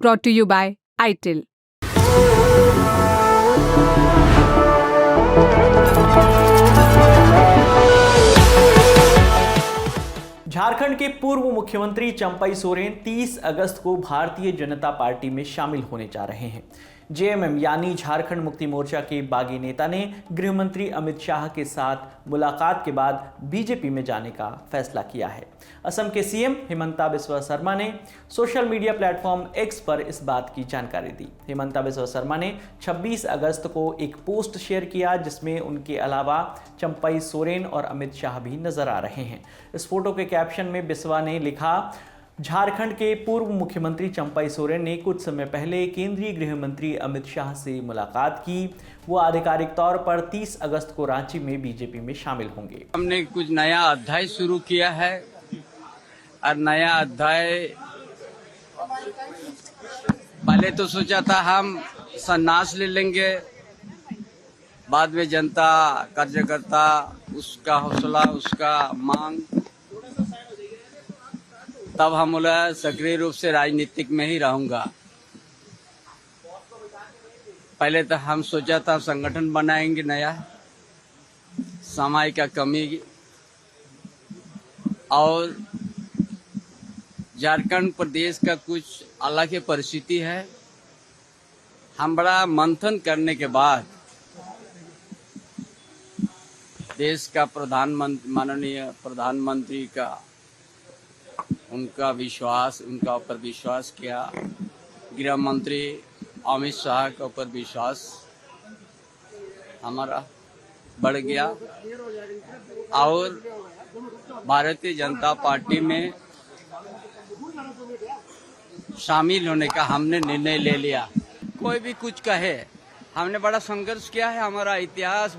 brought to you by ITIL. Jharkhand के पूर्व मुख्यमंत्री चंपई सोरेन 30 अगस्त को भारतीय जनता पार्टी में शामिल होने जा रहे हैं। जेएमएम यानी झारखंड मुक्ति मोर्चा के बागी नेता ने गृह मंत्री अमित शाह के साथ मुलाकात के बाद बीजेपी में जाने का फैसला किया है। असम के सीएम हिमंता बिस्वा शर्मा ने सोशल मीडिया प्लेटफॉर्म एक्स पर इस बात की जानकारी दी। हिमंता बिस्वा शर्मा ने 26 अगस्त को एक पोस्ट शेयर किया जिसमें उनके अलावा चंपई सोरेन और अमित शाह भी नजर आ रहे हैं। इस फोटो के कैप्शन में बिस्वा ने लिखा, झारखंड के पूर्व मुख्यमंत्री चंपई सोरेन ने कुछ समय पहले केंद्रीय गृह मंत्री अमित शाह से मुलाकात की। वो आधिकारिक तौर पर 30 अगस्त को रांची में बीजेपी में शामिल होंगे। हमने कुछ नया अध्याय शुरू किया है और नया अध्याय पहले तो सोचा था हम संन्यास ले लेंगे, बाद में जनता कार्यकर्ता उसका हौसला उसका मांग, तब हम बोला सक्रिय रूप से राजनीतिक में ही रहूंगा। पहले तो हम सोचा था संगठन बनाएंगे नया, समय का कमी और झारखंड प्रदेश का कुछ अलग ही परिस्थिति है। हम बड़ा मंथन करने के बाद देश का माननीय प्रधानमंत्री का उनका ऊपर विश्वास किया, गृह मंत्री अमित शाह के ऊपर विश्वास हमारा बढ़ गया और भारतीय जनता पार्टी में शामिल होने का हमने निर्णय ले लिया। कोई भी कुछ कहे, हमने बड़ा संघर्ष किया है। हमारा इतिहास,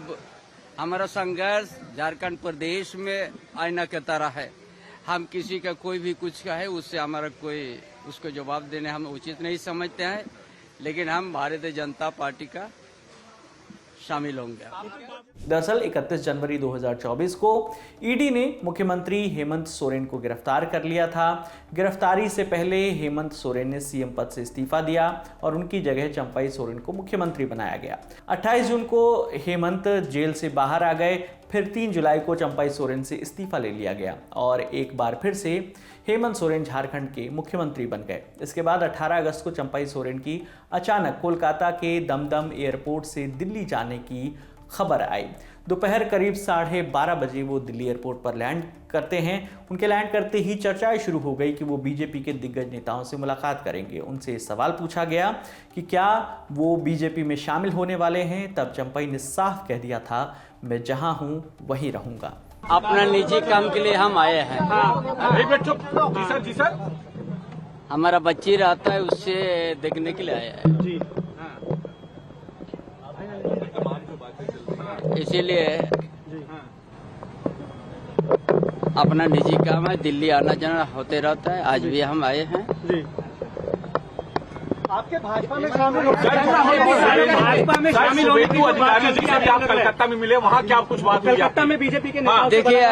हमारा संघर्ष झारखंड प्रदेश में आईना की तरह है। हम किसी का कोई भी कुछ कहे उससे हमारा कोई उसको जवाब देने हम उचित नहीं समझते हैं, लेकिन हम भारतीय जनता पार्टी का शामिल होंगे। दरअसल 31 जनवरी 2024 को ईडी ने मुख्यमंत्री हेमंत सोरेन को गिरफ्तार कर लिया था। गिरफ्तारी से पहले हेमंत सोरेन ने सीएम पद से इस्तीफा दिया और उनकी जगह चंपई सोरेन को मुख्यमंत्री बनाया गया। 28 जून को हेमंत जेल से बाहर आ गए, फिर 3 जुलाई को चंपई सोरेन से इस्तीफा ले लिया गया और एक बार फिर से हेमंत सोरेन झारखंड के मुख्यमंत्री बन गए। इसके बाद 18 अगस्त को चंपई सोरेन की अचानक कोलकाता के दमदम एयरपोर्ट से दिल्ली जाने की खबर आई। दोपहर करीब 12:30 बजे वो दिल्ली एयरपोर्ट पर लैंड करते हैं। उनके लैंड करते ही चर्चाएं शुरू हो गई कि वो बीजेपी के दिग्गज नेताओं से मुलाकात करेंगे। उनसे सवाल पूछा गया कि क्या वो बीजेपी में शामिल होने वाले हैं। तब चंपई ने साफ कह दिया था, मैं जहां हूं वहीं रहूंगा। अपना निजी काम के लिए हम आए हैं। जी सर। हमारा बच्ची रहता है, उससे देखने के लिए आया है जी। इसीलिए अपना निजी काम है, दिल्ली आना जाना होते रहता है। आज भी हम आए हैं जी। आपके भाजपा में शामिल होने की अधिकारी जी से आप कलकत्ता में मिले, वहाँ क्या कुछ बात हुई? कलकत्ता में बीजेपी के नेताओं से देखिए,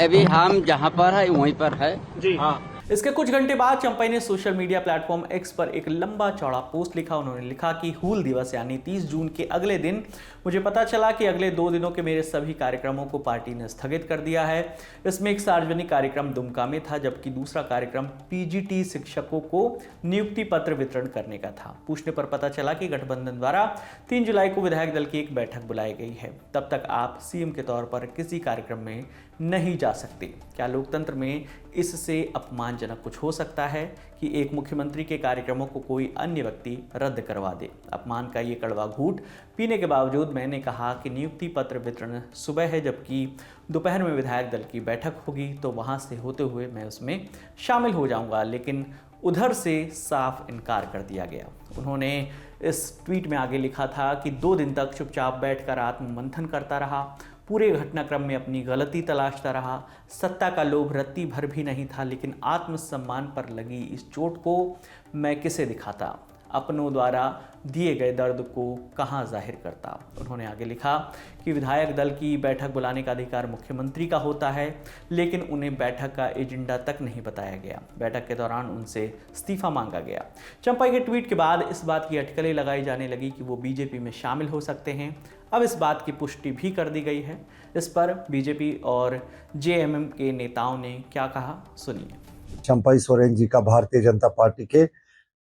अभी हम जहाँ पर है वहीं पर है जी। हाँ। इसके कुछ घंटे बाद चंपई ने सोशल मीडिया प्लेटफॉर्म एक्स पर एक लंबा चौड़ा पोस्ट लिखा। उन्होंने लिखा कि हूल दिवस यानी 30 जून के अगले दिन मुझे पता चला कि अगले 2 दिनों के मेरे सभी कार्यक्रमों को पार्टी ने स्थगित कर दिया है। इसमें एक सार्वजनिक कार्यक्रम दुमका में था, जबकि दूसरा कार्यक्रम पीजीटी शिक्षकों को नियुक्ति पत्र वितरण करने का था। पूछने पर पता चला कि गठबंधन द्वारा 3 जुलाई को विधायक दल की एक बैठक बुलाई गई है। तब तक आप सीएम के तौर पर किसी कार्यक्रम में नहीं जा सकते। क्या लोकतंत्र में इससे अपमानजनक कुछ हो सकता है कि एक मुख्यमंत्री के कार्यक्रमों को कोई अन्य व्यक्ति रद्द करवा दे? अपमान का ये कड़वा घूंट पीने के बावजूद मैंने कहा कि नियुक्ति पत्र वितरण सुबह है, जबकि दोपहर में विधायक दल की बैठक होगी, तो वहां से होते हुए मैं उसमें शामिल हो जाऊंगा। लेकिन उधर से साफ इनकार कर दिया गया। उन्होंने इस ट्वीट में आगे लिखा था कि 2 दिन तक चुपचाप बैठकर आत्ममंथन करता रहा, पूरे घटनाक्रम में अपनी गलती तलाशता रहा। सत्ता का लोभ रत्ती भर भी नहीं था, लेकिन आत्मसम्मान पर लगी इस चोट को मैं किसे दिखाता। अपनों द्वारा दिए गए दर्द को कहां जाहिर करता। उन्होंने आगे लिखा कि विधायक दल की बैठक बुलाने का अधिकार मुख्यमंत्री का होता है, लेकिन उन्हें बैठक का एजेंडा तक नहीं बताया गया। बैठक के दौरान उनसे इस्तीफा मांगा गया। चंपाई के ट्वीट के बाद इस बात की अटकलें लगाई जाने लगी कि वो बीजेपी में शामिल हो सकते हैं। अब इस बात की पुष्टि भी कर दी गई है। इस पर बीजेपी और जेएमएम के नेताओं ने क्या कहा, सुनिए। चंपाई सोरेन जी का भारतीय जनता पार्टी के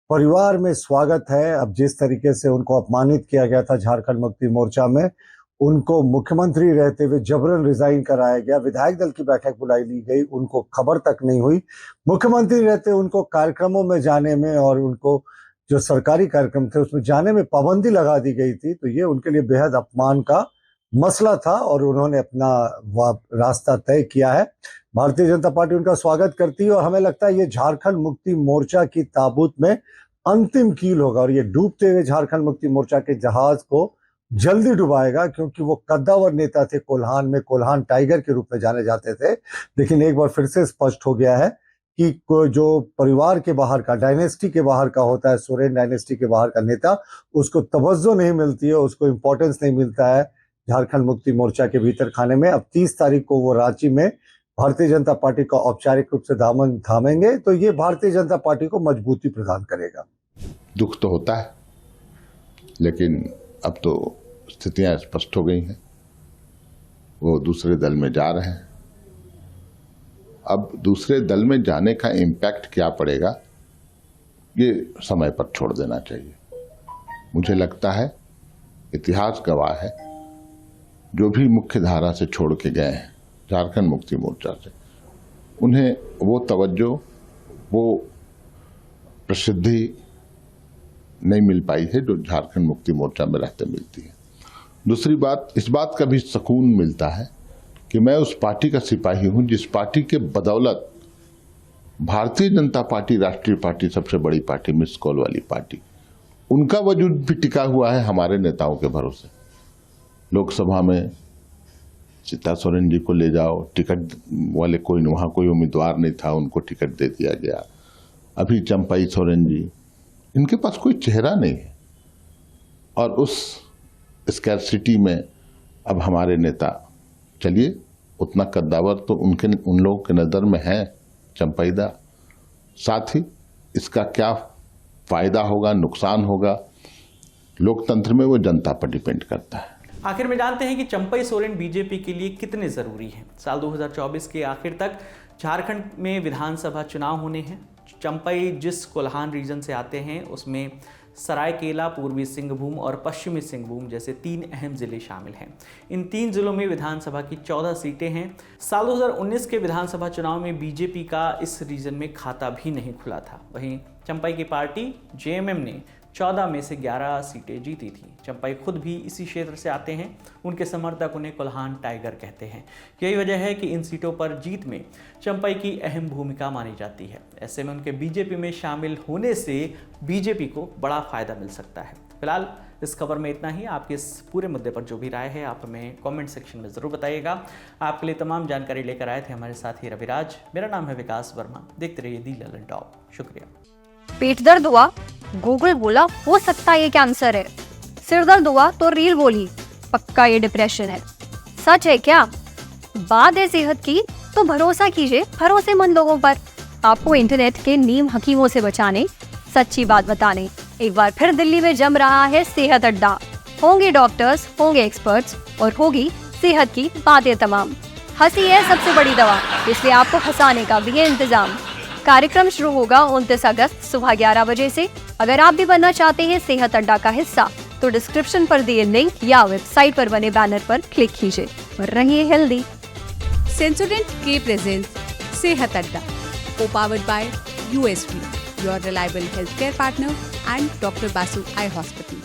परिवार में स्वागत है। अब जिस तरीके से उनको अपमानित किया गया था झारखंड मुक्ति मोर्चा में, उनको मुख्यमंत्री रहते हुए जबरन रिजाइन कराया गया, विधायक दल की बैठक बुलाई ली गई, उनको खबर तक नहीं हुई, मुख्यमंत्री रहते उनको कार्यक्रमों में जाने में और उनको जो सरकारी कार्यक्रम थे उसमें जाने में पाबंदी लगा दी गई थी। तो ये उनके लिए बेहद अपमान का मसला था और उन्होंने अपना रास्ता तय किया है। भारतीय जनता पार्टी उनका स्वागत करती है और हमें लगता है ये झारखंड मुक्ति मोर्चा की ताबूत में अंतिम कील होगा और ये डूबते हुए झारखंड मुक्ति मोर्चा के जहाज को जल्दी डुबाएगा, क्योंकि वो कद्दावर नेता थे। कोल्हान में कोल्हान टाइगर के रूप में जाने जाते थे, लेकिन एक बार फिर से स्पष्ट हो गया है कि जो परिवार के बाहर का, डायनेस्टी के बाहर का होता है, सोरेन डायनेस्टी के बाहर का नेता, उसको तवज्जो नहीं मिलती है, उसको इंपॉर्टेंस नहीं मिलता है झारखंड मुक्ति मोर्चा के भीतर खाने में। अब 30 तारीख को वो रांची में भारतीय जनता पार्टी का औपचारिक रूप से दामन थामेंगे, तो ये भारतीय जनता पार्टी को मजबूती प्रदान करेगा। दुख तो होता है, लेकिन अब तो स्थितियां स्पष्ट हो गई हैं। वो दूसरे दल में जा रहे हैं। अब दूसरे दल में जाने का इम्पैक्ट क्या पड़ेगा, ये समय पर छोड़ देना चाहिए। मुझे लगता है इतिहास गवाह है, जो भी मुख्य धारा से छोड़ के गए हैं झारखंड मुक्ति मोर्चा से, उन्हें वो तवज्जो, वो प्रसिद्धि नहीं मिल पाई है जो झारखंड मुक्ति मोर्चा में रहते मिलती है। दूसरी बात, इस बात का भी सुकून मिलता है कि मैं उस पार्टी का सिपाही हूं जिस पार्टी के बदौलत भारतीय जनता पार्टी राष्ट्रीय पार्टी, सबसे बड़ी पार्टी, मिस कॉल वाली पार्टी, उनका वजूद भी टिका हुआ है हमारे नेताओं के भरोसे। लोकसभा में सीता सोरेन जी को ले जाओ, टिकट वाले कोई वहां कोई उम्मीदवार नहीं था, उनको टिकट दे दिया गया। अभी चंपाई सोरेन जी, इनके पास कोई चेहरा नहीं है और उस स्कैरसिटी में अब हमारे नेता, चलिए उतना कद्दावर तो उन लोगों के नज़र में है चंपाईदा, साथ ही इसका क्या फायदा होगा, नुकसान होगा, लोकतंत्र में वो जनता पर डिपेंड करता है। आखिर में जानते हैं कि चंपाई सोरेन बीजेपी के लिए कितने जरूरी हैं। साल 2024 के आखिर तक झारखंड में विधानसभा चुनाव होने हैं। चंपाई जिस कोल्हान रीजन से आते हैं उसमें सरायकेला, पूर्वी सिंहभूम और पश्चिमी सिंहभूम जैसे 3 अहम जिले शामिल हैं। इन 3 जिलों में विधानसभा की 14 सीटें हैं। साल 2019 के विधानसभा चुनाव में बीजेपी का इस रीजन में खाता भी नहीं खुला था। वहीं चंपाई की पार्टी जेएमएम ने 14 में से 11 सीटें जीती थी। चंपाई खुद भी इसी क्षेत्र से आते हैं। उनके समर्थक उन्हें कोल्हान टाइगर कहते हैं। यही वजह है कि इन सीटों पर जीत में चंपाई की अहम भूमिका मानी जाती है। ऐसे में उनके बीजेपी में शामिल होने से बीजेपी को बड़ा फायदा मिल सकता है। फिलहाल इस खबर में इतना ही। आपके इस पूरे मुद्दे पर जो भी राय है आप हमें कमेंट सेक्शन में ज़रूर बताइएगा। आपके लिए तमाम जानकारी लेकर आए थे हमारे साथी रविराज। मेरा नाम है विकास वर्मा। देखते रहिए दी ललन टॉप। शुक्रिया। पेट दर्द हुआ, गूगल बोला हो सकता है ये कैंसर है। सिर दर्द हुआ तो रील बोली पक्का ये डिप्रेशन है। सच है क्या? बात है सेहत की तो भरोसा कीजिए भरोसेमंद लोगों पर। आपको इंटरनेट के नीम हकीमों से बचाने, सच्ची बात बताने एक बार फिर दिल्ली में जम रहा है सेहत अड्डा। होंगे डॉक्टर्स, होंगे एक्सपर्ट्स और होगी सेहत की बातें तमाम। हंसी है सबसे बड़ी दवा, इसलिए आपको हंसाने का भी है इंतजाम। कार्यक्रम शुरू होगा 29 अगस्त सुबह 11 बजे से। अगर आप भी बनना चाहते हैं सेहत अड्डा का हिस्सा तो डिस्क्रिप्शन पर दिए लिंक या वेबसाइट पर बने बैनर पर क्लिक कीजिए और रहिए हेल्दी। सेंसोडेंट के present Sehat Adda, co-powered by USP, your reliable health care partner, and doctor Basu eye hospital.